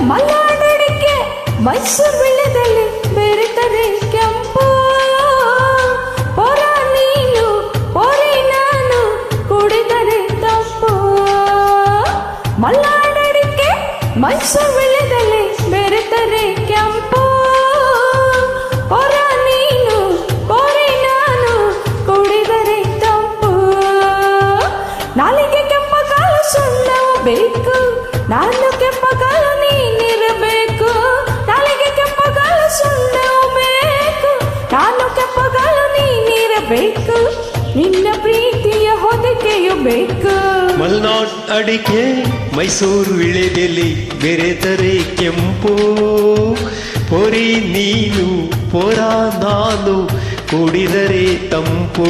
ಮಲ್ನಾಡಡಿಕೆ ಮೈಸೂರು ಬೆಳೆದಲ್ಲಿ ಬೆರೆತರೆ ಕೆಂಪು ಪೊರ ನೀನು ಪೊರೆ ನಾನು ಕುಡಿದರೆ ತಪ್ಪು. ಮಲ್ನಾಡಡಿಕೆ ಮೈಸೂರು ಬೆಳೆದಲ್ಲಿ ಬೆರೆತರೆ ಕೆಂಪು ಪೊರ ನೀನು ಪೊರೆ ನಾನು ಕುಡಿದರೆ ತಪ್ಪು. ನಾಲಿಗೆ ಕೆಂಪ ಕಾಲು ಸುಣ್ಣವು ಬೇಕು, ನಾನು ಕೆಂಪ ಕಾಲು ನೀನಿರಬೇಕು. ನಾಲಿಗೆ ಕೆಂಪ ಕಾಲು ಸುಣ್ಣವು ಬೇಕು, ನಾನು ಕೆಂಪ ಕಾಲು ನೀನಿರಬೇಕು. ನಿನ್ನ ಪ್ರೀತಿಯ ಹೊದಿಕೆಯು ಬೇಕು. ಮಲ್ನಾಡ್ ಅಡಿಕೆ ಮೈಸೂರು ವಿಳೆದೆಲೆ ಬೆರೆತರೆ ಕೆಂಪು ಪೊರಿ ನೀನು ಪೊರ ನಾನು ಕುಡಿದರೆ ತಂಪು.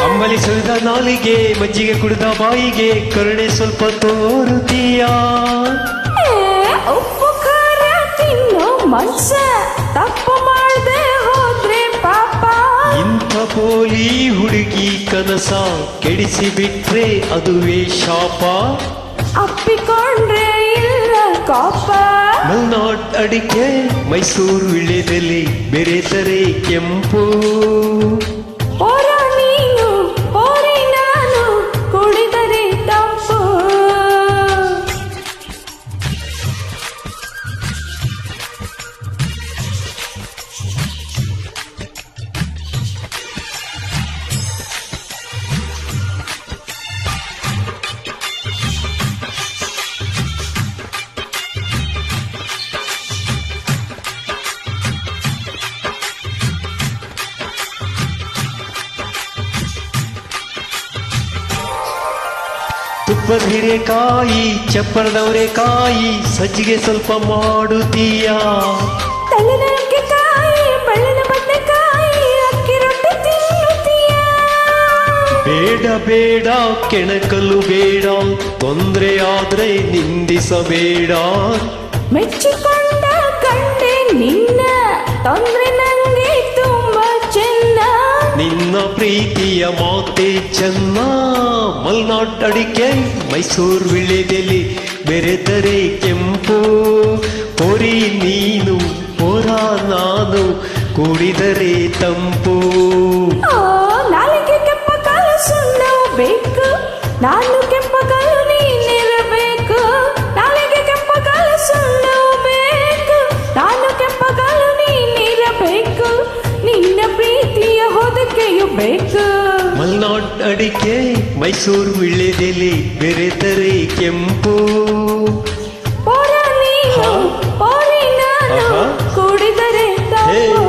ಅಂಬಲಿ ಸುರಿದ ನಾಲಿಗೆ ಮಜ್ಜಿಗೆ ಕುಡಿದ ಬಾಯಿಗೆ ಕರುಣೆ ಸ್ವಲ್ಪ ತೋರುತ್ತೀಯ. ಉಪ್ಪು ಖಾರ ತಿನ್ನೋ ಮನ್ಸ ತಪ್ಪು ಮಾಡದೆ ಹೋದ್ರೆ ಪಾಪ. ಇಂಥ ಪೋಲಿ ಹುಡುಗಿ ಕನಸ ಕೆಡಿಸಿ ಬಿಟ್ರೆ ಅದುವೇ ಶಾಪ. ಅಪ್ಪಿಕೊಂಡ್ರೆ ಇಲ್ಲ ಕೋಪ. ಮಲ್ನಾಡ್ ಅಡಿಕೆ ಮೈಸೂರು ವಿಳೆದೆಲೆ ಬೆರೆತರೆ ಕೆಂಪು ಪೊರ ನೀನು ಪೊರೆ ನಾನು ಕುಡಿದರೆ ತಂಪು. ತುಪ್ಪದ ಹಿರೇಕಾಯಿ ಚಪ್ಪರದವರೆಕಾಯಿ ಸಜ್ಜಿಗೆ ಸ್ವಲ್ಪ ಮಾಡುತ್ತೀಯ. ತೆಂಗಿನಕಾಯಿ ಕಾಯಿ ಬೆಳ್ಳಿನ ಬದನೆಕಾಯಿ ಅಕ್ಕಿ ರೊಟ್ಟಿ ತಿನ್ನುತ್ತೀಯ. ಬೇಡ ಬೇಡ ಕೆಣಕಲು ಬೇಡ, ತೊಂದರೆ ಆದ್ರೆ ನಿಂದಿಸಬೇಡ. ಮೆಚ್ಚಿಕೊಂಡ ಕಂಡೆ ನಿನ್ನ ತೊಂದ್ರೆ ನಂಗೆ ತುಂಬಾ ಚೆನ್ನ. ನಿನ್ನ ಪ್ರೀತಿಯ ಮಾತೆ ಚೆನ್ನ. ಮಲ್ನಾಡ್ ಅಡಿಕೆ ಮೈಸೂರು ವಿಳೆದೆಲೆ ಬೆರೆತರೆ ಕೆಂಪು ಪೊರಿ ನೀನು ಪೊರ ನಾನು ಕುಡಿದರೆ ತಂಪು. ನಾಲಿಗೆ ಕೆಂಪ ಕಾಲು ಸುಣ್ಣವು ಬೇಕು, ನಾನು ಕೆಂಪ ಕಾಲು ನೀನಿರಬೇಕು. ನಾಲಿಗೆ ಕೆಂಪ ಕಾಲು ಸುಣ್ಣವು ಬೇಕು, ನಾನು ಕೆಂಪ ಕಾಲು ನೀನಿರಬೇಕು. ನಿನ್ನ ಪ್ರೀತಿಯ ಹೊದಿಕೆಯು ಬೇಕು. ಮಲ್ನಾಡ್ ಅಡಿಕೆ ಮೈಸೂರು ವಿಳೆದೆಲೆ ಬೆರೆತರೆ ಕೆಂಪು ಪೊರ ನೀನು ಪೊರೆ ನಾನು ಕುಡಿದರೆ ತಪ್ಪು.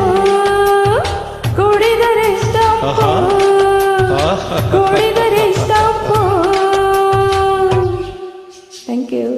ಕುಡಿದರೆ ತಪ್ಪು, ಕುಡಿದರೆ ತಪ್ಪು. Thank you.